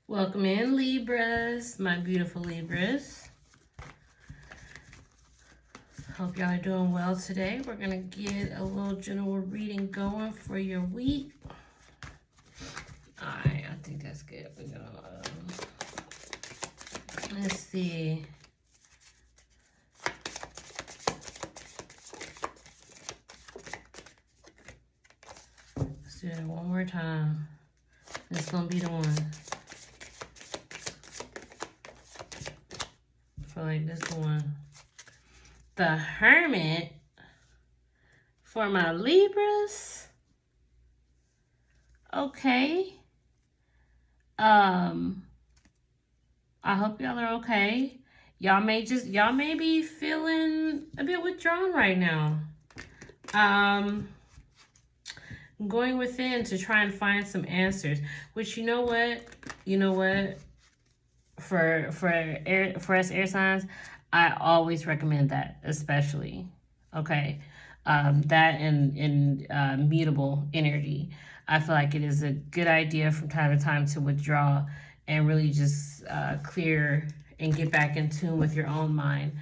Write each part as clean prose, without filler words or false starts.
Welcome in, Libras, my beautiful Libras. Hope y'all are doing well today. We're going to get a little general reading going for your week. Alright, I think that's good. We're going to, let's see. Let's do that one more time. It's going to be the one. I feel like this one. The Hermit for my Libras. Okay. I hope y'all are okay. Y'all may be feeling a bit withdrawn right now. Going within to try and find some answers. Which you know what? For us air signs, I always recommend that, especially. Okay. That and mutable energy. I feel like it is a good idea from time to time to withdraw and really just clear and get back in tune with your own mind.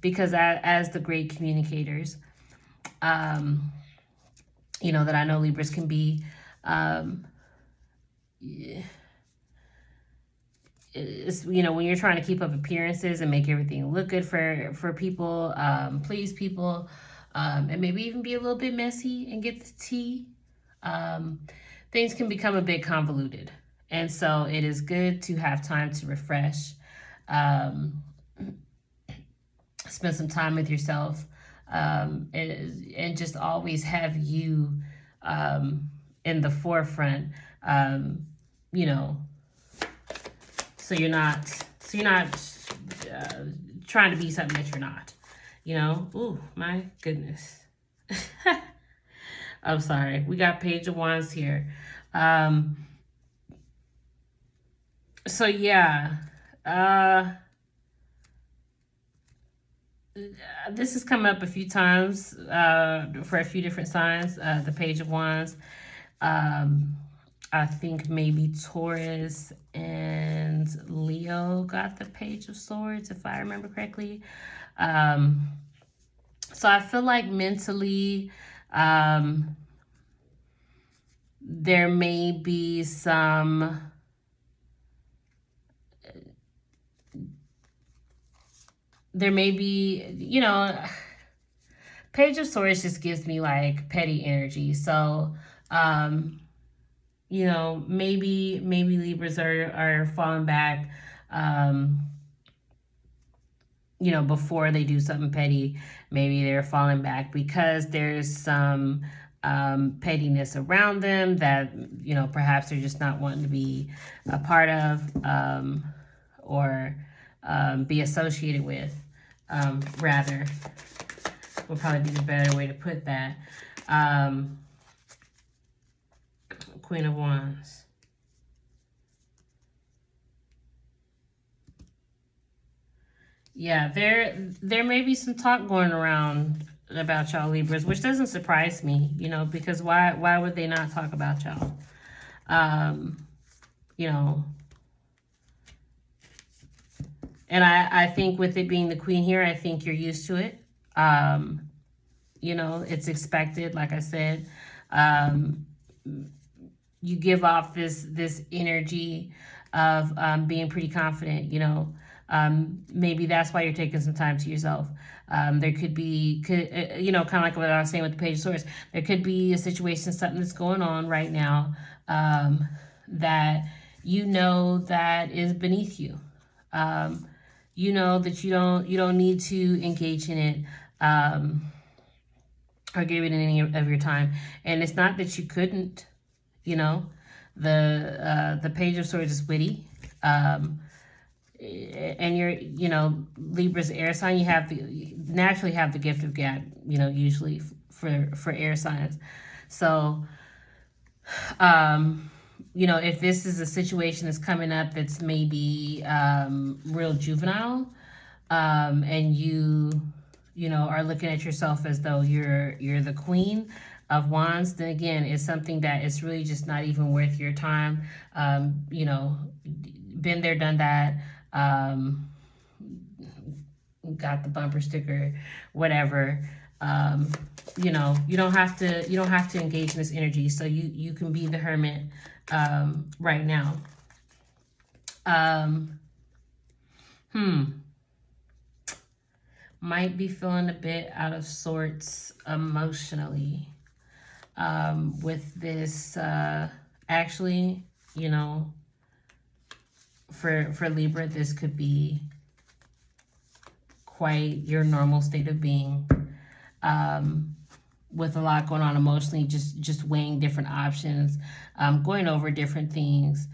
Because as the great communicators, that I know Libras can be, it's, when you're trying to keep up appearances and make everything look good for people, please people, and maybe even be a little bit messy and get the tea, things can become a bit convoluted. And so it is good to have time to refresh, spend some time with yourself, and just always have you in the forefront, so you're not trying to be something that you're not, Ooh, my goodness. I'm sorry. We got Page of Wands here. So yeah, this has come up a few times for a few different signs. The Page of Wands. I think maybe Taurus and Leo got the Page of Swords, if I remember correctly. So I feel like mentally, there may be some Page of Swords just gives me like petty energy. So, maybe Libras are falling back, before they do something petty. Maybe they're falling back because there's some pettiness around them that, perhaps they're just not wanting to be a part of, or be associated with, rather, would probably be the better way to put that. Queen of Wands. Yeah, there may be some talk going around about y'all Libras, which doesn't surprise me, because why would they not talk about y'all? And I think with it being the Queen here, I think you're used to it. It's expected, like I said. You give off this energy of being pretty confident, maybe that's why you're taking some time to yourself. There could be, kind of like what I was saying with the Page of Swords, there could be a situation, something that's going on right now, that that is beneath you. That you don't need to engage in it, or give it any of your time. And it's not that you couldn't, the Page of Swords is witty. And you're, Libra's air sign, you naturally have the gift of gab, usually for air signs. So, if this is a situation that's coming up that's maybe real juvenile, and you are looking at yourself as though you're the queen, of Wands, then again, it's something that is really just not even worth your time. You know, been there, done that. Got the bumper sticker, whatever. You know, you don't have to engage in this energy. So you can be the hermit right now. Might be feeling a bit out of sorts emotionally with this. Actually, you know, for Libra, this could be quite your normal state of being. With a lot going on emotionally, just weighing different options, going over different things,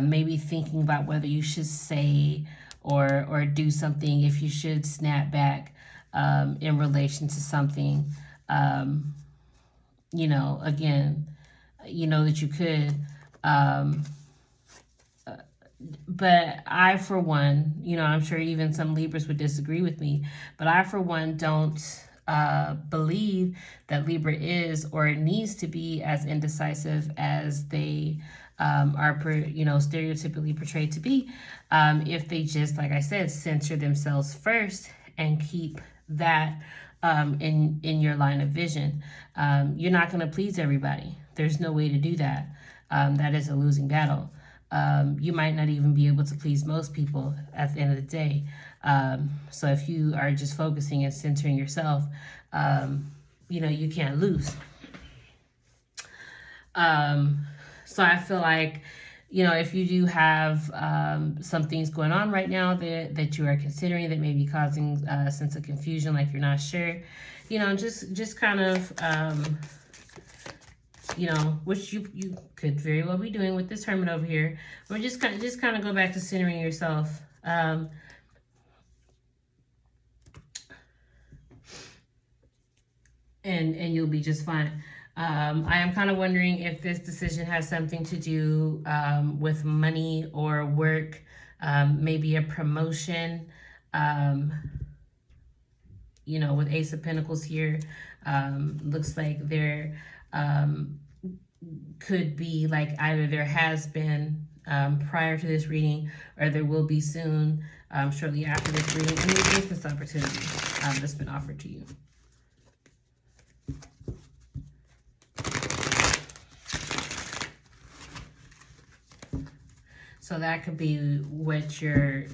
maybe thinking about whether you should say or do something, if you should snap back in relation to something. You know, again, you know that you could. But I, for one, you know, I'm sure even some Libras would disagree with me, but I, for one, don't believe that Libra is or needs to be as indecisive as they are, you know, stereotypically portrayed to be. If they just, like I said, censor themselves first and keep that in your line of vision. You're not going to please everybody. There's no way to do that. That is a losing battle. You might not even be able to please most people at the end of the day. So if you are just focusing and centering yourself, you know, you can't lose. So I feel like, you know, if you do have some things going on right now that you are considering that may be causing a sense of confusion, like you're not sure, you know, just kind of, you know, which you could very well be doing with this hermit over here, or just kind of go back to centering yourself. And you'll be just fine. I am kind of wondering if this decision has something to do with money or work, maybe a promotion. You know, with Ace of Pentacles here, looks like there could be, like, either there has been prior to this reading, or there will be soon, shortly after this reading, a new business opportunity that's been offered to you. So that could be what you're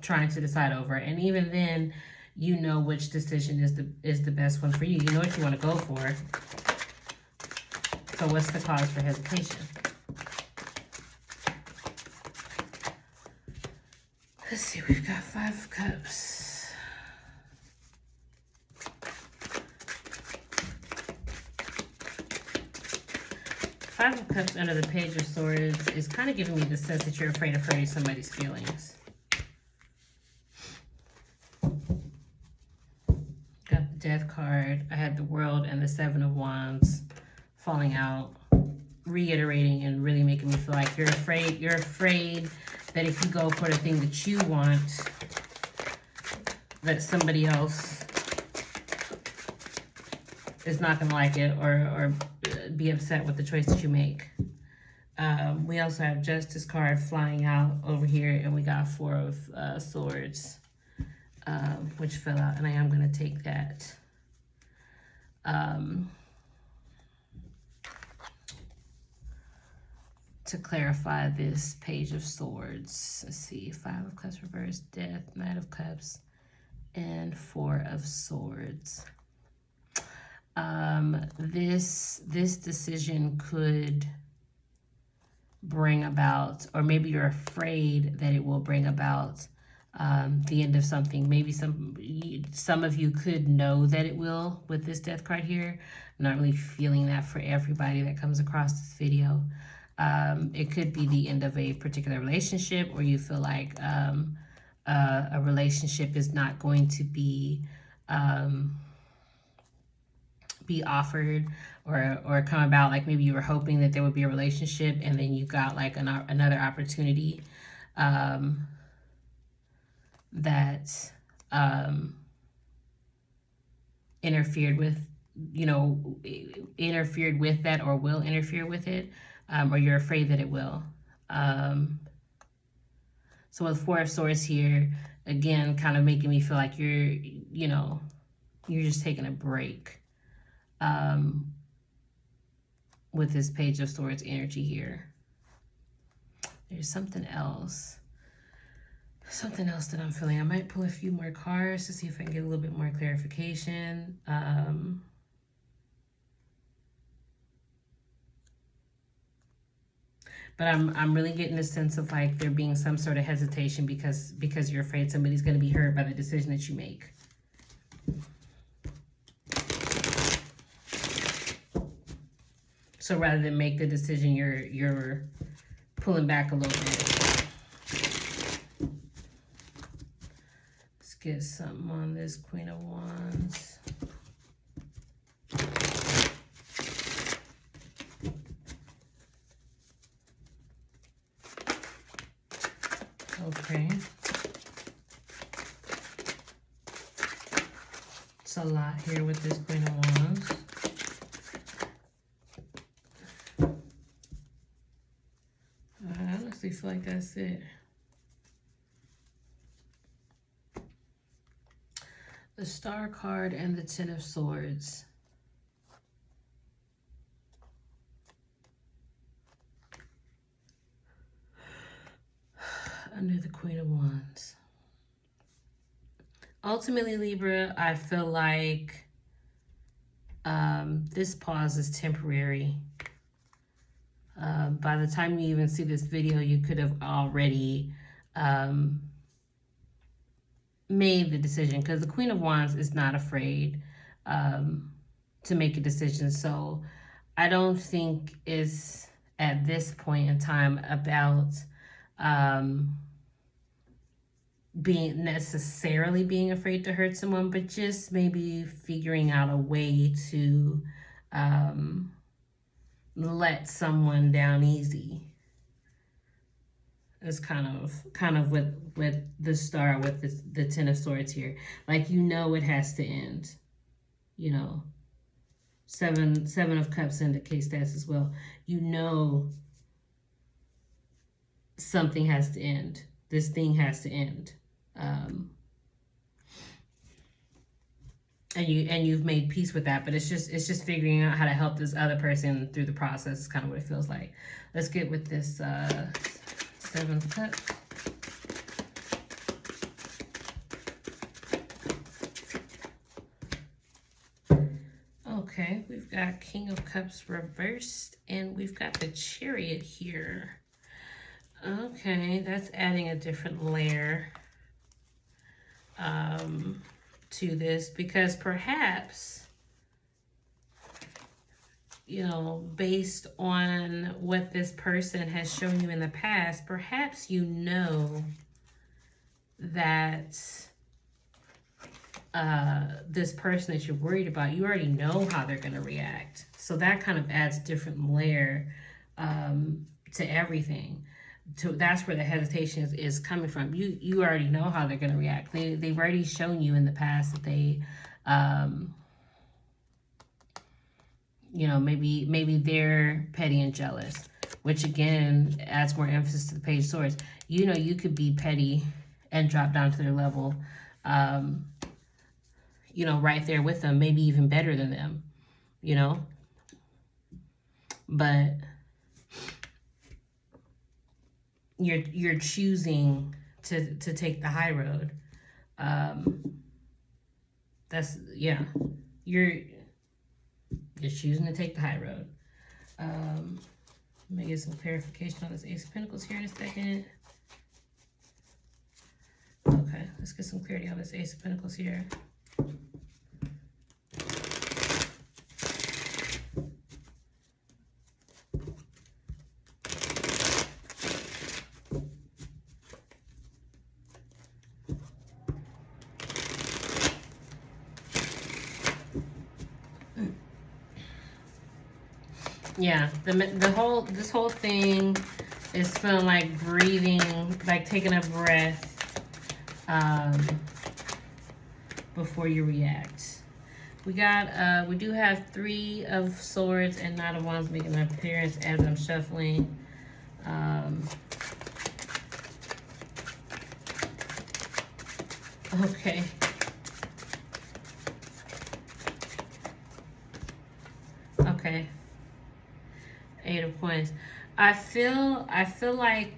trying to decide over. And even then, you know which decision is the best one for you. You know what you want to go for. So what's the cause for hesitation? Let's see, we've got 5 of Cups. Five of Cups under the Page of Swords is kind of giving me the sense that you're afraid of hurting somebody's feelings. Got the Death card. I had the World and the 7 of Wands falling out, reiterating and really making me feel like you're afraid. You're afraid that if you go for the thing that you want, that somebody else is not going to like it or be upset with the choice that you make. We also have Justice card flying out over here, and we got 4 of Swords, which fell out, and I am going to take that. To clarify this Page of Swords, let's see, 5 of Cups reversed, Death, Knight of Cups, and 4 of Swords. This decision could bring about, or maybe you're afraid that it will bring about the end of something. Maybe some of you could know that it will with this Death card here. I'm not really feeling that for everybody that comes across this video. It could be the end of a particular relationship, or you feel like a relationship is not going to be offered or come about. Like maybe you were hoping that there would be a relationship, and then you got like another opportunity that interfered with you know, interfered with that or will interfere with it, or you're afraid that it will. So with Four of Swords here, again, kind of making me feel like you're, you know, you're just taking a break with this Page of Swords energy here. There's something else. Something else that I'm feeling. I might pull a few more cards to see if I can get a little bit more clarification. But I'm really getting the sense of like there being some sort of hesitation because you're afraid somebody's going to be hurt by the decision that you make. So rather than make the decision, you're pulling back a little bit. Let's get something on this Queen of Wands. Okay. It's a lot here with this Queen of Wands. I honestly feel like that's it. The Star card and the Ten of Swords. Under the Queen of Wands. Ultimately, Libra, I feel like this pause is temporary. By the time you even see this video, you could have already made the decision, because the Queen of Wands is not afraid to make a decision. So I don't think it's at this point in time about being afraid to hurt someone, but just maybe figuring out a way to let someone down easy. It's kind of with the Star, with the Ten of Swords here. Like, you know, it has to end. You know, Seven of Cups indicates that as well. You know, something has to end. This thing has to end. And you've made peace with that, but it's just figuring out how to help this other person through the process is kind of what it feels like. Let's get with this Seven of Cups. Okay, we've got King of Cups reversed, and we've got the Chariot here. Okay, that's adding a different layer to this, because perhaps, you know, based on what this person has shown you in the past, perhaps you know that this person that you're worried about, you already know how they're going to react. So that kind of adds a different layer to everything. That's where the hesitation is coming from. You already know how they're going to react. They've already shown you in the past that they, you know, maybe they're petty and jealous, which again adds more emphasis to the Page of Swords. You know, you could be petty and drop down to their level, you know, right there with them, maybe even better than them, you know, but you're choosing to take the high road. That's, yeah, you're choosing to take the high road. Let me get some clarification on this Ace of Pentacles here in a second. Okay, let's get some clarity on this Ace of Pentacles here. Yeah, this whole thing is feeling like breathing, like taking a breath before you react. We do have 3 of Swords and Knight of Wands making an appearance as I'm shuffling. Okay. Okay. 8 of Coins. I feel like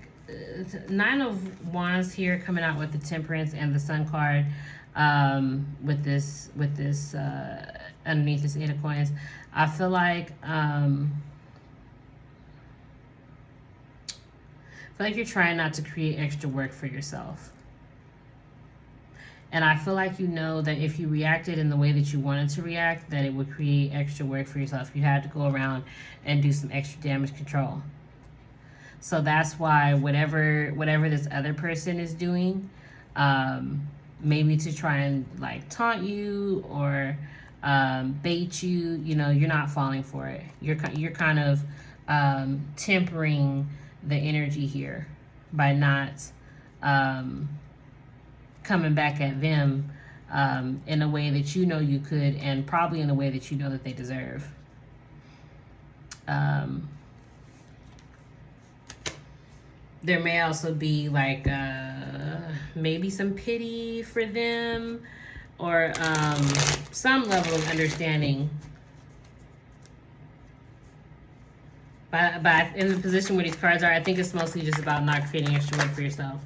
9 of Wands here coming out with the Temperance and the Sun card. With this underneath this 8 of Coins, I feel like you're trying not to create extra work for yourself. And I feel like you know that if you reacted in the way that you wanted to react, that it would create extra work for yourself. You had to go around and do some extra damage control. So that's why whatever this other person is doing, maybe to try and like taunt you or bait you, you know, you're not falling for it. You're kind of tempering the energy here by not coming back at them in a way that you know you could, and probably in a way that you know that they deserve. There may also be like maybe some pity for them, or some level of understanding. But in the position where these cards are, I think it's mostly just about not creating extra work for yourself.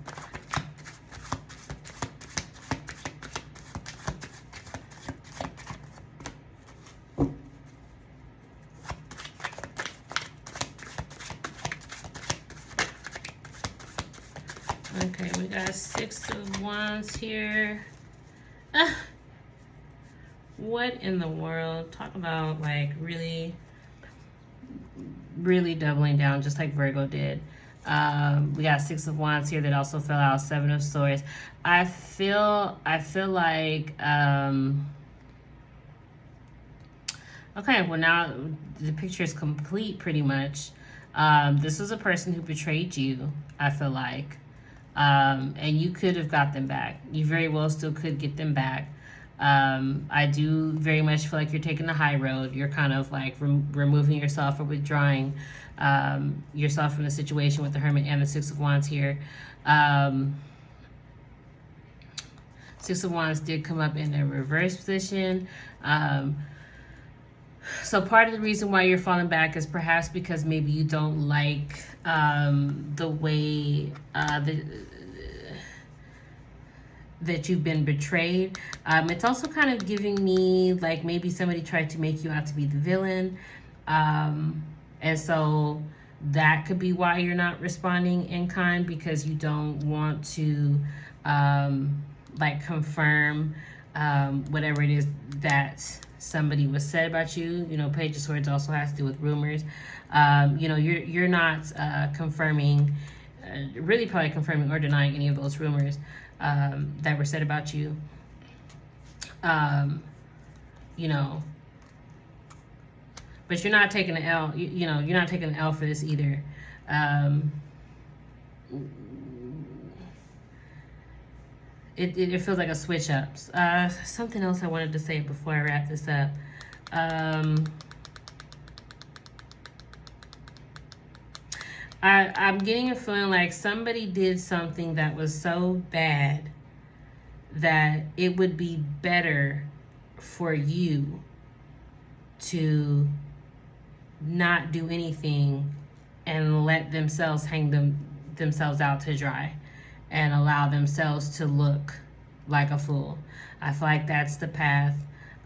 Okay, we got 6 of Wands here. What in the world? Talk about like really doubling down, just like Virgo did. We got 6 of Wands here that also fell out. 7 of Swords. I feel like okay, well now the picture is complete pretty much. This was a person who betrayed you, I feel like. And you could have got them back. You very well still could get them back. I do very much feel like you're taking the high road. You're kind of like removing yourself or withdrawing yourself from the situation with the Hermit and the 6 of Wands here. 6 of Wands did come up in a reverse position. So part of the reason why you're falling back is perhaps because maybe you don't like the way that you've been betrayed. It's also kind of giving me like maybe somebody tried to make you out to be the villain. And so that could be why you're not responding in kind, because you don't want to like confirm whatever it is that somebody was said about you. You know, Page of Swords also has to do with rumors. You know, you're not confirming, really probably confirming or denying any of those rumors that were said about you. You know, but you're not taking an L. You know, you're not taking an L for this either. It feels like a switch up. Something else I wanted to say before I wrap this up. I'm getting a feeling like somebody did something that was so bad that it would be better for you to not do anything and let themselves hang themselves out to dry and allow themselves to look like a fool. I feel like that's the path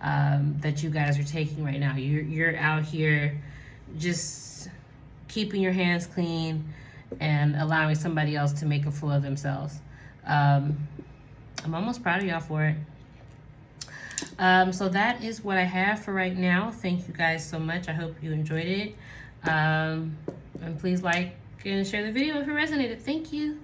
that you guys are taking right now. You're out here just keeping your hands clean and allowing somebody else to make a fool of themselves. I'm almost proud of y'all for it. So that is what I have for right now. Thank you guys so much. I hope you enjoyed it. And please like and share the video if it resonated. Thank you.